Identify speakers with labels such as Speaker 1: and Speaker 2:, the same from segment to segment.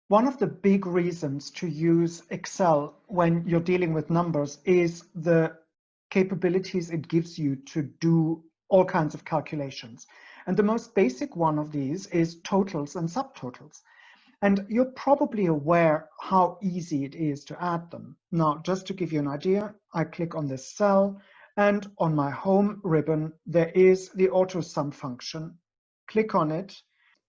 Speaker 1: One of the big reasons to use Excel when you're dealing with numbers is the capabilities it gives you to do all kinds of calculations. And the most basic one of these is totals and subtotals. And you're probably aware how easy it is to add them. Now, just to give you an idea, I click on this cell, and on my home ribbon, there is the AutoSum function. Click on it,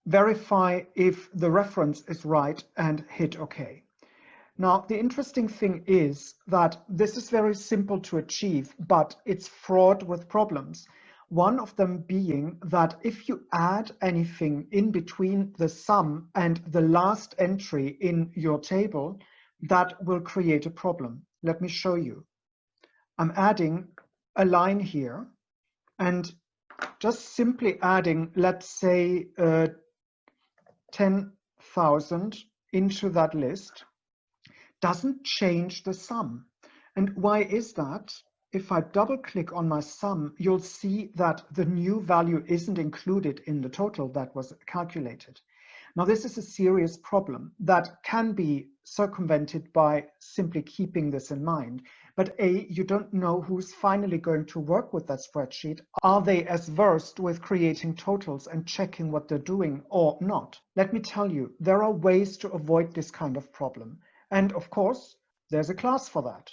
Speaker 1: verify if the reference is right, and hit OK. Now, the interesting thing is that this is very simple to achieve, but it's fraught with problems. One of them being that if you add anything in between the sum and the last entry in your table, that will create a problem. Let me show you. I'm adding a line here and just simply adding, let's say, 10,000 into that list doesn't change the sum. And why is that? If I double click on my sum, you'll see that the new value isn't included in the total that was calculated. Now, this is a serious problem that can be circumvented by simply keeping this in mind. But A, you don't know who's finally going to work with that spreadsheet. Are they as versed with creating totals and checking what they're doing or not? Let me tell you, there are ways to avoid this kind of problem. And of course, there's a class for that.